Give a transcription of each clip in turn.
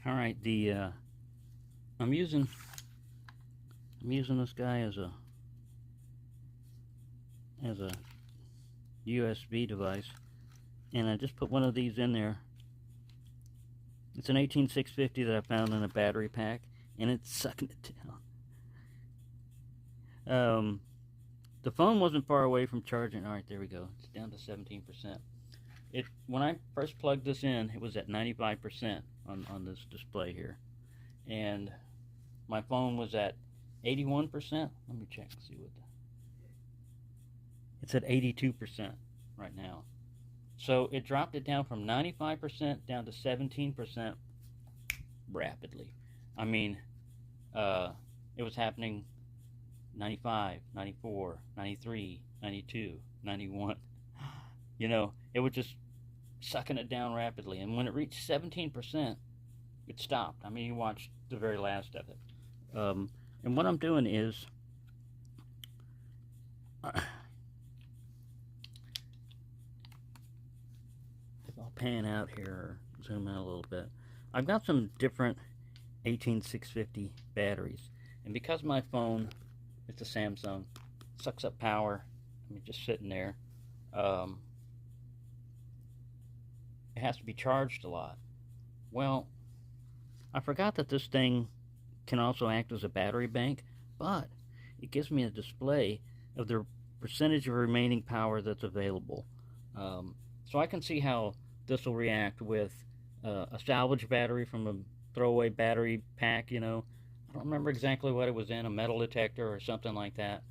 All right, I'm using this guy as a USB device, and I just put one of these in there. It's an 18650 that I found in a battery pack, and it's sucking it down. The phone wasn't far away from charging. All right, there we go. It's down to 17%. When I first plugged this in, it was at 95% on this display here, and my phone was at 81%. Let me check and see what it's at 82% right now. So it dropped it down from 95% down to 17% rapidly. I mean, it was happening 95, 94, 93, 92, 91. You know, it was just sucking it down rapidly. And when it reached 17%, it stopped. I mean, you watched the very last of it. And what I'm doing is, if I'll pan out here or zoom out a little bit, I've got some different 18650 batteries. And because my phone, it's a Samsung, sucks up power, I mean, just sitting there, it has to be charged a lot. Well, I forgot that this thing can also act as a battery bank, but it gives me a display of the percentage of remaining power that's available. So I can see how this will react with a salvage battery from a throwaway battery pack, you know. I don't remember exactly what it was in, a metal detector or something like that.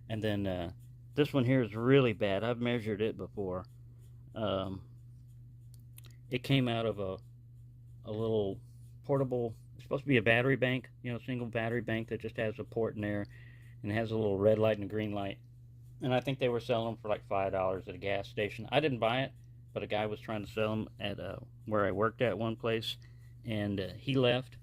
And then this one here is really bad. I've measured it before. It came out of a little portable, it's supposed to be a battery bank, you know, single battery bank that just has a port in there, and it has a little red light and a green light. And I think they were selling them for like $5 at a gas station. I didn't buy it, but a guy was trying to sell them at where I worked at one place, and he left,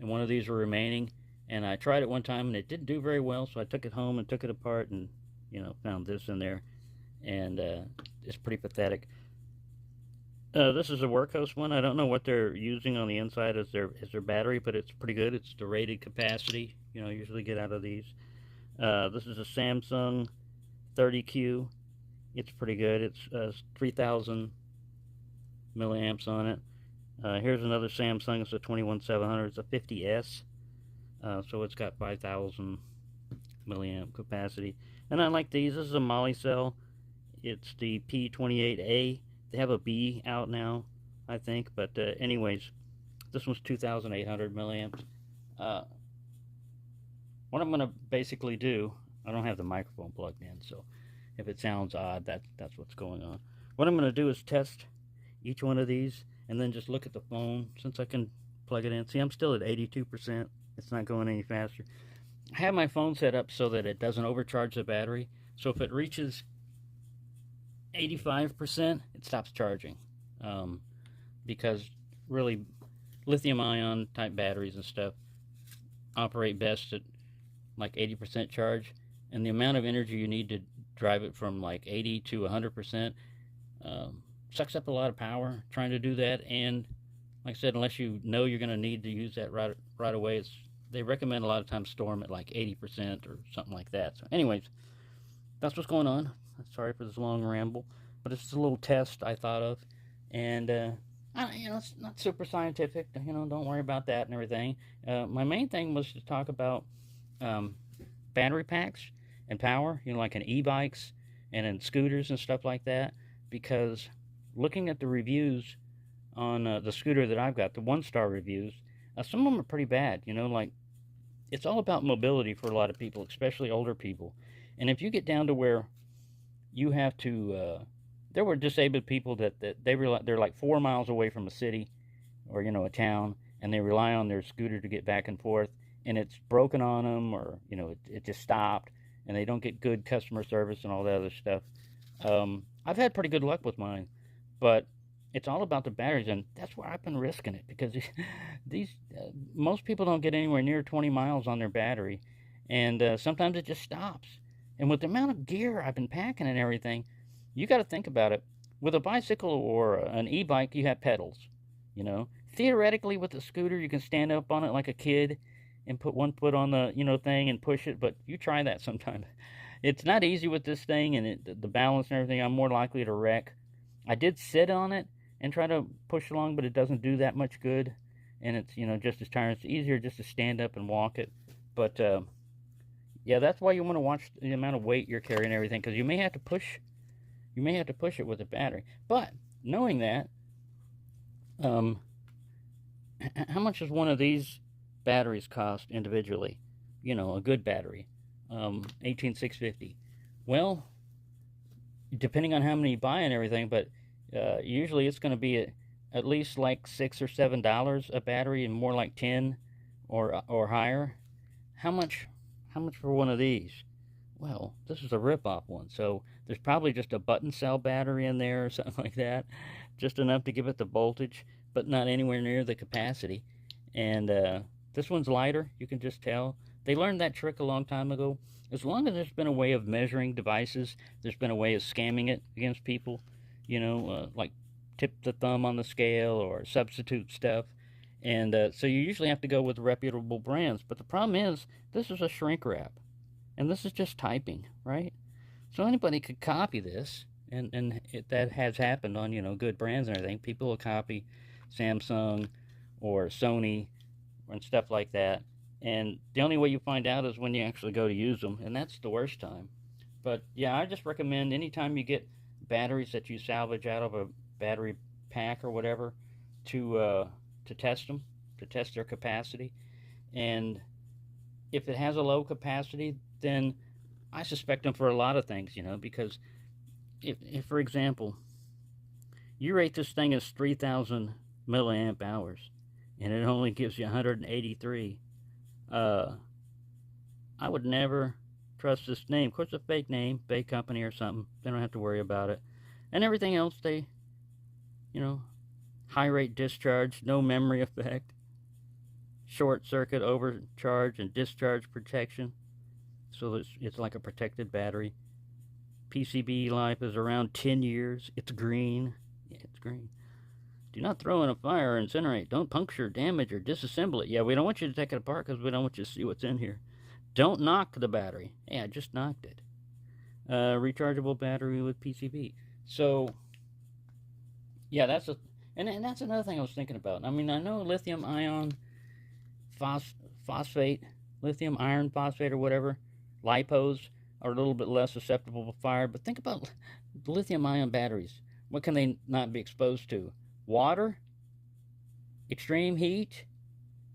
and one of these were remaining. And I tried it one time, and it didn't do very well, so I took it home and took it apart, and found this in there, and it's pretty pathetic. This is a workhorse one. I don't know what they're using on the inside as their battery, but it's pretty good. It's the rated capacity, usually get out of these. This is a Samsung 30Q. It's pretty good. It's 3,000 milliamps on it. Here's another Samsung. It's a 21700. It's a 50S. So it's got 5,000 milliamp capacity. And I like these. This is a Moly cell. It's the P28A. They have a B out now, I think. But anyways, this one's 2,800 milliamps. What I'm going to basically do, I don't have the microphone plugged in, so if it sounds odd, that's what's going on. What I'm going to do is test each one of these and then just look at the phone since I can plug it in. See, I'm still at 82%. It's not going any faster. I have my phone set up so that it doesn't overcharge the battery. So if it reaches 85%, it stops charging. Because really, lithium ion type batteries and stuff operate best at like 80% charge. And the amount of energy you need to drive it from like 80 to 100% sucks up a lot of power trying to do that. And like I said, unless you know you're going to need to use that right away, they recommend a lot of times store them at like 80% or something like that. So anyways, that's what's going on. Sorry for this long ramble, but it's just a little test I thought of. And, it's not super scientific. Don't worry about that and everything. My main thing was to talk about battery packs and power, like in e-bikes and in scooters and stuff like that, because looking at the reviews on the scooter that I've got, the 1-star reviews, some of them are pretty bad. Like, it's all about mobility for a lot of people, especially older people. And if you get down to where you have to, there were disabled people that they're like 4 miles away from a city or, a town, and they rely on their scooter to get back and forth, and it's broken on them, or, it just stopped, and they don't get good customer service and all that other stuff. I've had pretty good luck with mine, but it's all about the batteries, and that's where I've been risking it, because most people don't get anywhere near 20 miles on their battery, and sometimes it just stops. And with the amount of gear I've been packing and everything, you got to think about it. With a bicycle or an e-bike, you have pedals. You know, theoretically with the scooter, you can stand up on it like a kid and put one foot on the thing and push it. But you try that sometime. It's not easy with this thing, and the balance and everything. I'm more likely to wreck. I did sit on it and try to push along, but it doesn't do that much good, and it's just as tiring. It's easier just to stand up and walk it. But yeah, that's why you want to watch the amount of weight you're carrying and everything, because you may have to push. You may have to push it with a battery. But knowing that, um, how much does one of these batteries cost individually? A good battery, 18650. Well, depending on how many you buy and everything, but usually it's going to be at least like $6 or $7 a battery, and more like 10 or higher. How much? How much for one of these? Well, this is a rip-off one, so there's probably just a button cell battery in there or something like that, just enough to give it the voltage, but not anywhere near the capacity. And this one's lighter, you can just tell. They learned that trick a long time ago. As long as there's been a way of measuring devices, there's been a way of scamming it against people, like tip the thumb on the scale or substitute stuff. And so you usually have to go with reputable brands. But the problem is, this is a shrink wrap. And this is just typing, right? So anybody could copy this, and that has happened on good brands and everything. People will copy Samsung or Sony and stuff like that, and the only way you find out is when you actually go to use them, and that's the worst time. But yeah, I just recommend anytime you get batteries that you salvage out of a battery pack or whatever, to test them, to test their capacity, and if it has a low capacity, then I suspect them for a lot of things, because if for example, you rate this thing as 3,000 milliamp hours and it only gives you 183, I would never trust this name. Of course, it's a fake name, fake company or something. They don't have to worry about it. And everything else, you know, high rate discharge, no memory effect, short circuit overcharge and discharge protection. So it's like a protected battery. PCB life is around 10 years. It's green. Yeah, it's green. Do not throw in a fire or incinerate. Don't puncture, damage, or disassemble it. Yeah, we don't want you to take it apart because we don't want you to see what's in here. Don't knock the battery. Yeah, I just knocked it. Rechargeable battery with PCB. So, yeah, and that's another thing I was thinking about. I mean, I know lithium ion phosphate, lithium iron phosphate or whatever, lipos are a little bit less susceptible to fire. But think about lithium ion batteries. What can they not be exposed to? Water, extreme heat,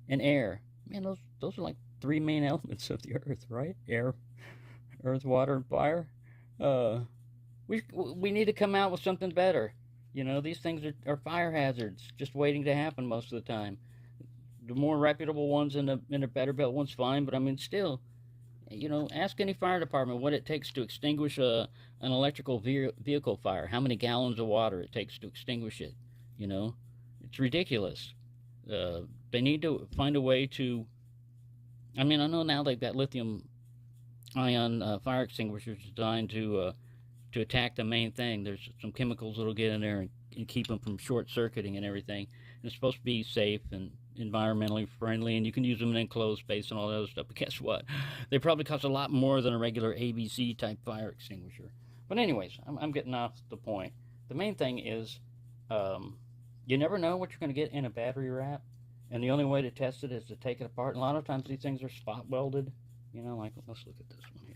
and air. Man, those are like three main elements of the earth, right? Air, earth, water, and fire. We need to come out with something better. These things are fire hazards, just waiting to happen most of the time. The more reputable ones and the better built ones, fine. But I mean, still, ask any fire department what it takes to extinguish an electrical vehicle fire. How many gallons of water it takes to extinguish it. It's ridiculous. They need to find a way to. I mean, I know now they've got lithium ion fire extinguishers designed to attack the main thing. There's some chemicals that'll get in there and keep them from short circuiting and everything. And it's supposed to be safe and environmentally friendly, and you can use them in enclosed space and all that other stuff. But guess what? They probably cost a lot more than a regular ABC type fire extinguisher. But anyways, I'm getting off the point. The main thing is, you never know what you're going to get in a battery wrap, and the only way to test it is to take it apart. And a lot of times these things are spot welded. Like let's look at this one here.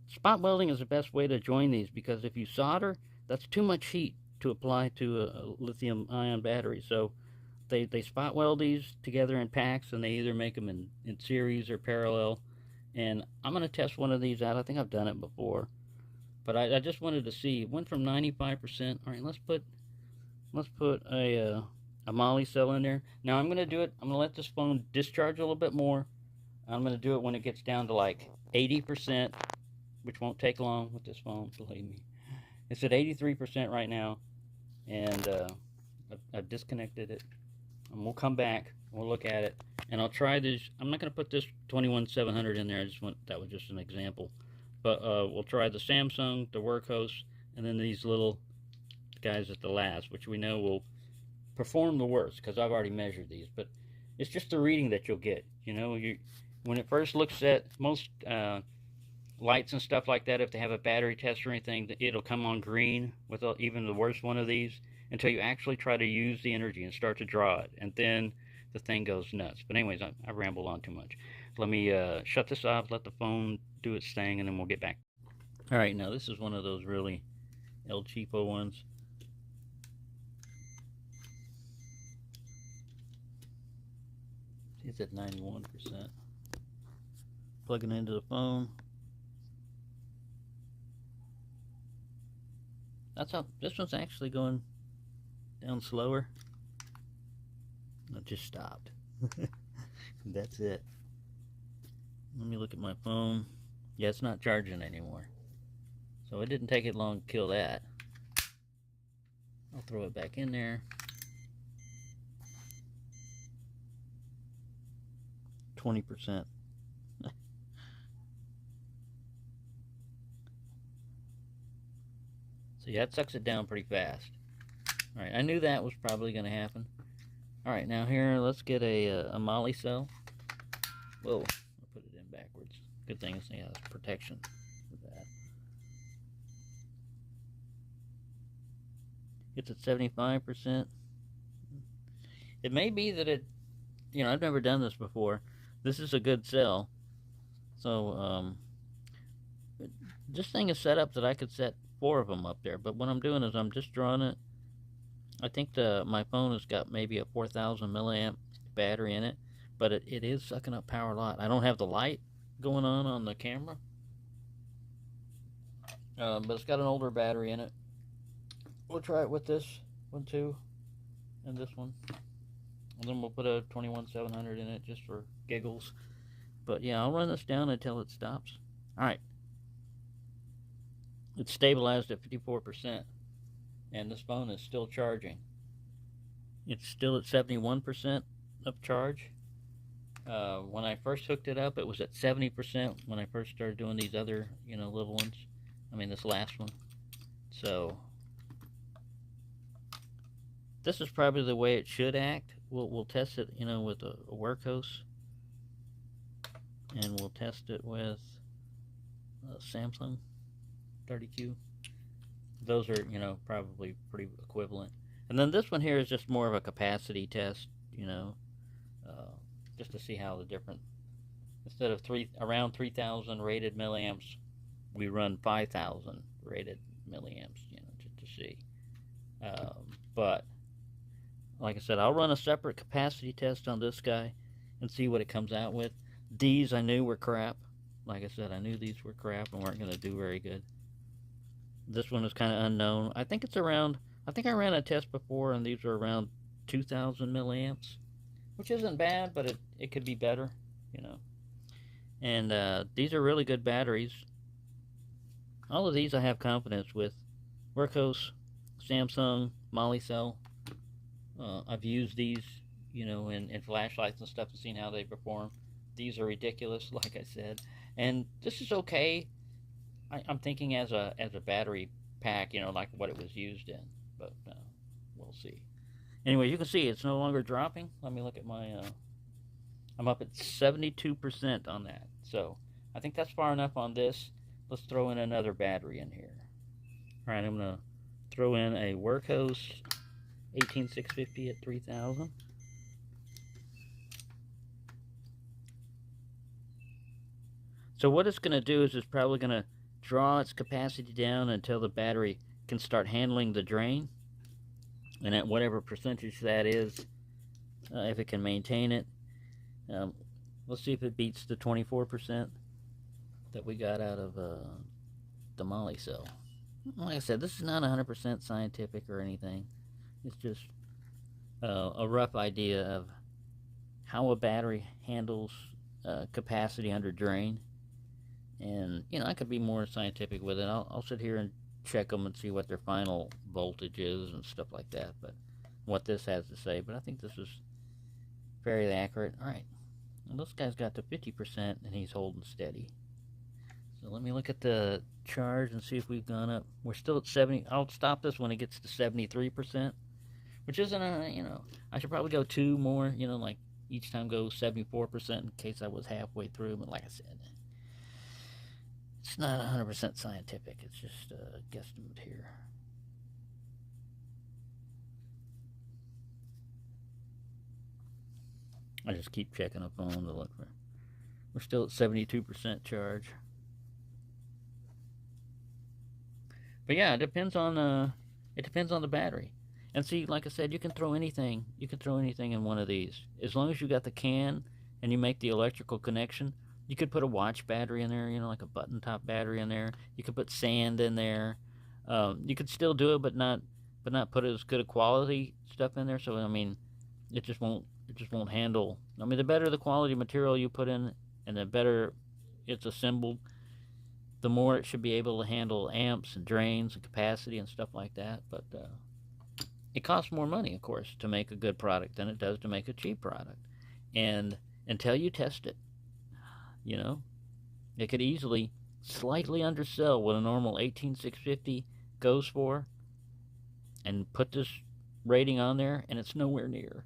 Spot welding is the best way to join these, because if you solder, that's too much heat to apply to a lithium ion battery. So they spot weld these together in packs, and they either make them in series or parallel. And I'm going to test one of these out. I think I've done it before, but I just wanted to see. It went from 95%. All right, let's put a moly cell in there. Now I'm going to do it. I'm going to let this phone discharge a little bit more. I'm going to do it when it gets down to like 80%, which won't take long with this phone, believe me. It's at 83% right now, and I've disconnected it. And we'll come back. We'll look at it, and I'll try this. I'm not going to put this 21700 in there. That was just an example. But we'll try the Samsung, the Workhorse, and then these little guys at the last, which we know will perform the worst because I've already measured these. But it's just the reading that you'll get. When it first looks at most lights and stuff like that, if they have a battery test or anything, it'll come on green with even the worst one of these until you actually try to use the energy and start to draw it, and then the thing goes nuts. But anyways, I rambled on too much. Let me shut this off, let the phone do its thing, and then we'll get back. All right, now this is one of those really El Cheapo ones. It's at 91%. Plugging into the phone. That's how this one's actually going down slower. It just stopped. That's it. Let me look at my phone. Yeah, it's not charging anymore. So it didn't take it long to kill that. I'll throw it back in there. 20%. So yeah, it sucks it down pretty fast. Alright, I knew that was probably going to happen. Alright, now here, let's get a molly cell. Whoa, I'll put it in backwards. Good thing it has protection for that. It's at 75%. It may be that I've never done this before. This is a good cell. So, this thing is set up that I could set 4 of them up there. But what I'm doing is I'm just drawing it. I think my phone has got maybe a 4,000 milliamp battery in it, but it is sucking up power a lot. I don't have the light going on the camera, but it's got an older battery in it. We'll try it with this one too, and this one, and then we'll put a 21700 in it just for giggles. But yeah, I'll run this down until it stops. All right, it's stabilized at 54%. And this phone is still charging. It's still at 71% of charge. When I first hooked it up, it was at 70% when I first started doing these other, little ones. I mean, this last one. So, this is probably the way it should act. We'll test it, with a workhorse. And we'll test it with a Samsung 30Q. Those are, probably pretty equivalent. And then this one here is just more of a capacity test, just to see how the different, instead of around 3,000 rated milliamps, we run 5,000 rated milliamps, just to see. But, like I said, I'll run a separate capacity test on this guy and see what it comes out with. These I knew were crap. Like I said, I knew these were crap and weren't going to do very good. This one is kind of unknown. I think I ran a test before and these were around 2,000 milliamps, which isn't bad, but it could be better, And these are really good batteries. All of these I have confidence with. Workhorse, Samsung, Molicel. I've used these, in flashlights and stuff and seen how they perform. These are ridiculous, like I said. And this is okay. I'm thinking as a battery pack, like what it was used in, but we'll see. Anyway, you can see it's no longer dropping. Let me look at my. I'm up at 72% on that, so I think that's far enough on this. Let's throw in another battery in here. All right, I'm gonna throw in a Workhorse 18650 at 3,000. So what it's gonna do is it's probably gonna draw its capacity down until the battery can start handling the drain, and at whatever percentage that is, if it can maintain it. Let's see if it beats the 24% that we got out of the Molicel. Like I said, this is not 100% scientific or anything. It's just a rough idea of how a battery handles capacity under drain. And, I could be more scientific with it. I'll sit here and check them and see what their final voltage is and stuff like that, but what this has to say. But I think this is fairly accurate. All right. Well, this guy's got to 50% and he's holding steady. So let me look at the charge and see if we've gone up. We're still at 70. I'll stop this when it gets to 73%, which isn't I should probably go two more, like each time go 74% in case I was halfway through. But like I said, it's not 100% scientific. It's just a guesstimate here. I just keep checking the phone to look for. We're still at 72% charge. But yeah, it depends on the battery. And see, like I said, you can throw anything. You can throw anything in one of these as long as you got the can and you make the electrical connection. You could put a watch battery in there, like a button top battery in there. You could put sand in there. You could still do it, but not put as good a quality stuff in there. So I mean, it just won't handle. I mean, the better the quality material you put in, and the better it's assembled, the more it should be able to handle amps and drains and capacity and stuff like that. But it costs more money, of course, to make a good product than it does to make a cheap product. And until you test it, it could easily slightly undersell what a normal 18650 goes for, and put this rating on there, and it's nowhere near.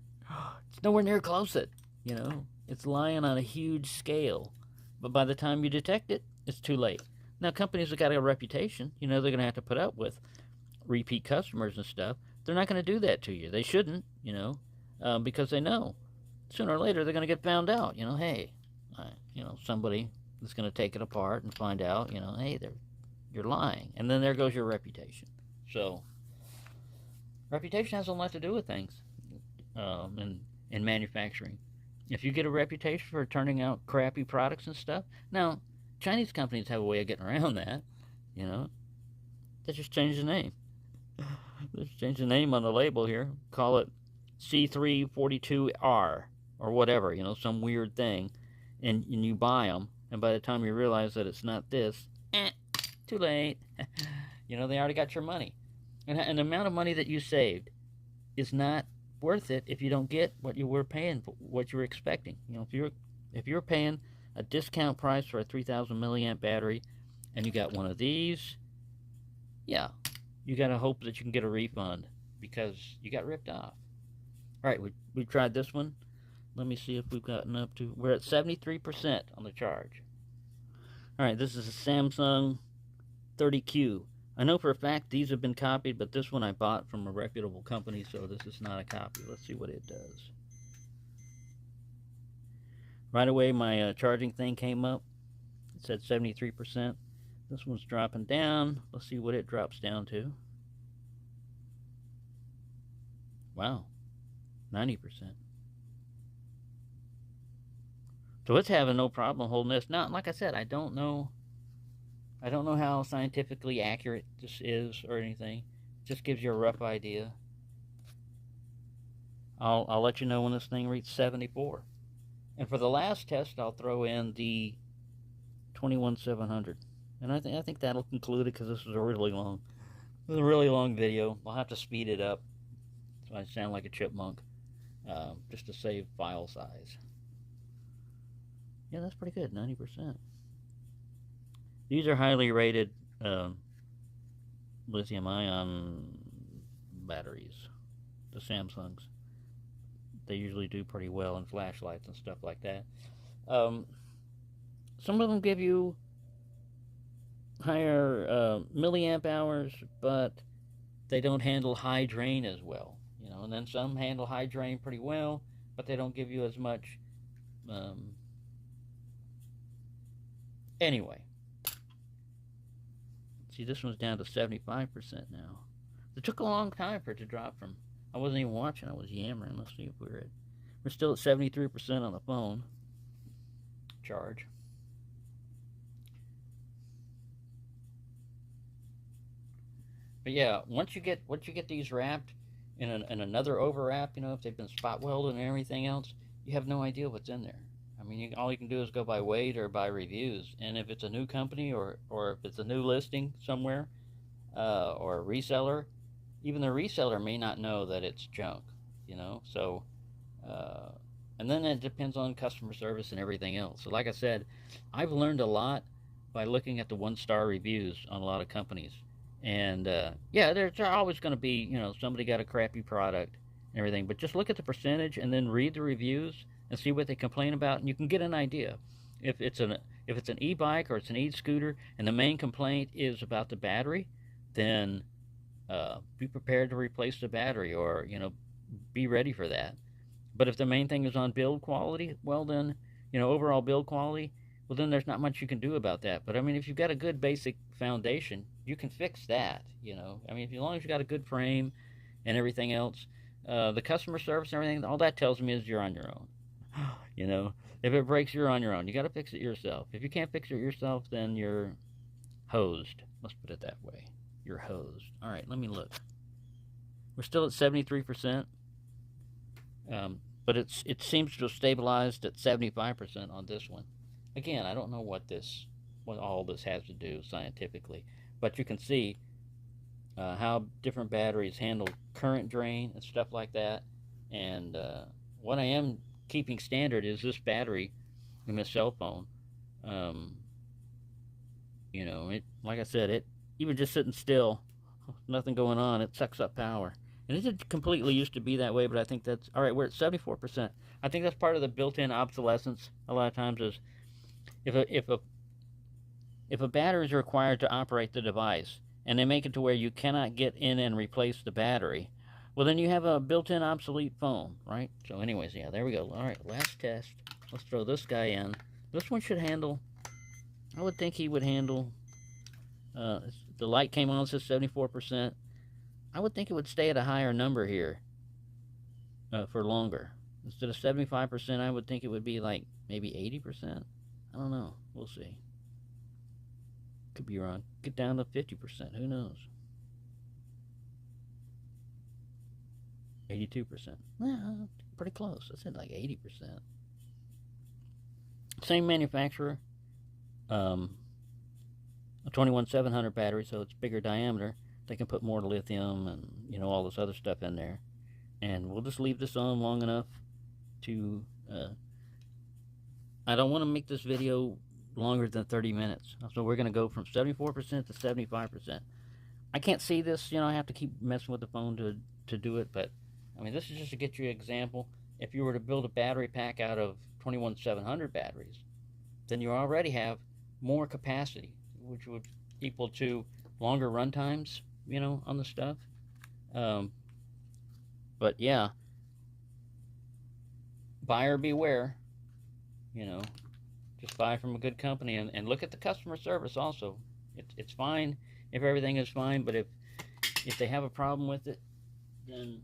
It's nowhere near close it. It's lying on a huge scale. But by the time you detect it, it's too late. Now, companies have got a reputation. They're going to have to put up with repeat customers and stuff. They're not going to do that to you. They shouldn't, because they know sooner or later they're going to get found out. Hey, somebody is going to take it apart and find out, hey, you're lying. And then there goes your reputation. So, reputation has a lot to do with things in manufacturing. If you get a reputation for turning out crappy products and stuff, now, Chinese companies have a way of getting around that, They just change the name. Let's change the name on the label here. Call it C342R or whatever, some weird thing. And you buy them, and by the time you realize that it's not this, too late. They already got your money. And the amount of money that you saved is not worth it if you don't get what you were paying for, what you were expecting. If you're paying a discount price for a 3,000 milliamp battery, and you got one of these, yeah, you got to hope that you can get a refund because you got ripped off. All right, we tried this one. Let me see if we've gotten up to. We're at 73% on the charge. All right, this is a Samsung 30Q. I know for a fact these have been copied, but this one I bought from a reputable company, so this is not a copy. Let's see what it does. Right away, my charging thing came up. It said 73%. This one's dropping down. Let's see what it drops down to. Wow, 90%. So it's having no problem holding this. Now, like I said, I don't know how scientifically accurate this is or anything. It just gives you a rough idea. I'll let you know when this thing reaches 74. And for the last test, I'll throw in the 21700. And I think that'll conclude it because this is a really long video. I'll have to speed it up so I sound like a chipmunk, just to save file size. Yeah, that's pretty good, 90%. These are highly rated lithium-ion batteries, the Samsungs. They usually do pretty well in flashlights and stuff like that. Some of them give you higher milliamp hours, but they don't handle high drain as well. And then some handle high drain pretty well, but they don't give you as much. Anyway. See, this one's down to 75% now. It took a long time for it to drop from. I wasn't even watching. I was yammering. Let's see if we're still at 73% on the phone charge. But yeah, once you get these wrapped in another overwrap, if they've been spot welded and everything else, you have no idea what's in there. I mean, all you can do is go by weight or by reviews. And if it's a new company or if it's a new listing somewhere or a reseller, even the reseller may not know that it's junk, So, and then it depends on customer service and everything else. So like I said, I've learned a lot by looking at the 1-star reviews on a lot of companies. And yeah, there's always going to be, somebody got a crappy product and everything, but just look at the percentage and then read the reviews and see what they complain about, and you can get an idea. If it's an e-bike or it's an e-scooter and the main complaint is about the battery, then be prepared to replace the battery, or be ready for that. But if the main thing is on build quality, well then, overall build quality, well then there's not much you can do about that. But I mean, if you've got a good basic foundation, you can fix that. I mean, as long as you got a good frame and everything else, the customer service and everything, all that tells me is you're on your own. If it breaks, you're on your own. You got to fix it yourself. If you can't fix it yourself, then you're hosed. Let's put it that way. You're hosed. All right, let me look. We're still at 73%, but it seems to have stabilized at 75% on this one. Again, I don't know what all this has to do scientifically, but you can see how different batteries handle current drain and stuff like that. And what I am keeping standard is this battery in this cell phone. It, like I said, it even just sitting still, nothing going on, it sucks up power. And it didn't completely used to be that way, but I think that's all right. We're at 74%. I think that's part of the built-in obsolescence. A lot of times is if a battery is required to operate the device, and they make it to where you cannot get in and replace the battery, well, then you have a built-in obsolete phone, right? So anyways, yeah, there we go. All right, last test. Let's throw this guy in. This one should handle, I would think he would handle, the light came on, it says 74%. I would think it would stay at a higher number here for longer. Instead of 75%, I would think it would be like maybe 80%. I don't know. We'll see. Could be wrong. Get down to 50%. Who knows? 82%. Well, pretty close. I said like 80%. Same manufacturer. A 21700 battery, so it's bigger diameter. They can put more lithium and all this other stuff in there. And we'll just leave this on long enough to I don't want to make this video longer than 30 minutes. So we're going to go from 74% to 75%. I can't see this, I have to keep messing with the phone to do it, but I mean, this is just to get you an example. If you were to build a battery pack out of 21700 batteries, then you already have more capacity, which would equal to longer run times, on the stuff. But yeah, buyer beware. Just buy from a good company, and look at the customer service also. It's fine if everything is fine, but if they have a problem with it, then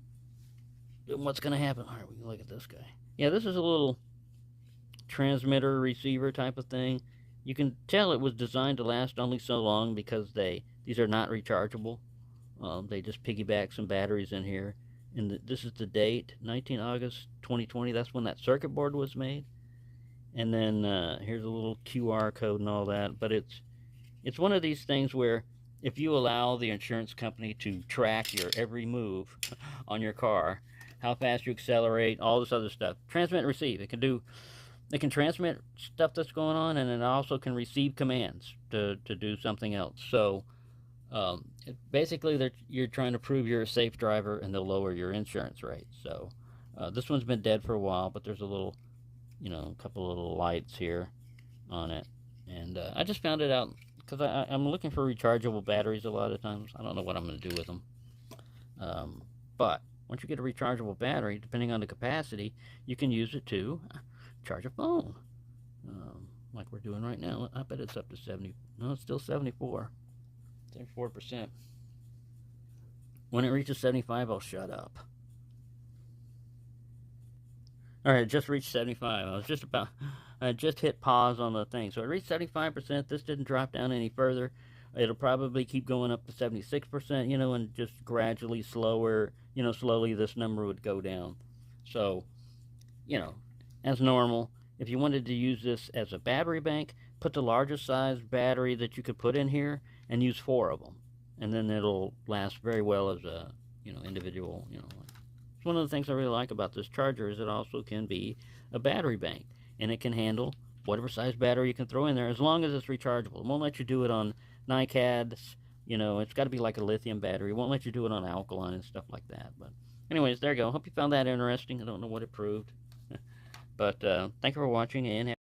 what's going to happen? All right, we can look at this guy. Yeah, this is a little transmitter receiver type of thing. You can tell it was designed to last only so long because these are not rechargeable. They just piggyback some batteries in here. And this is the date, 19 August 2020. That's when that circuit board was made. And then here's a little QR code and all that. But it's one of these things where if you allow the insurance company to track your every move on your car, how fast you accelerate, all this other stuff, transmit and receive. It can transmit stuff that's going on, and it also can receive commands to do something else. So basically, you're trying to prove you're a safe driver, and they'll lower your insurance rate. So this one's been dead for a while, but there's a little, a couple of little lights here on it. And I just found it out because I'm looking for rechargeable batteries a lot of times. I don't know what I'm going to do with them. But once you get a rechargeable battery, depending on the capacity, you can use it to charge a phone. Like we're doing right now. I bet it's up to 70. No, it's still 74. 74%. When it reaches 75, I'll shut up. Alright, it just reached 75. I just hit pause on the thing. So it reached 75%. This didn't drop down any further. It'll probably keep going up to 76%, and just gradually slowly this number would go down. So, as normal, if you wanted to use this as a battery bank, put the largest size battery that you could put in here and use 4 of them. And then it'll last very well as a, individual, It's one of the things I really like about this charger is it also can be a battery bank. And it can handle whatever size battery you can throw in there, as long as it's rechargeable. It won't let you do it on NiCads. You know, it's got to be like a lithium battery. It won't let you do it on alkaline and stuff like that. But anyways, there you go. Hope you found that interesting. I don't know what it proved. But thank you for watching, and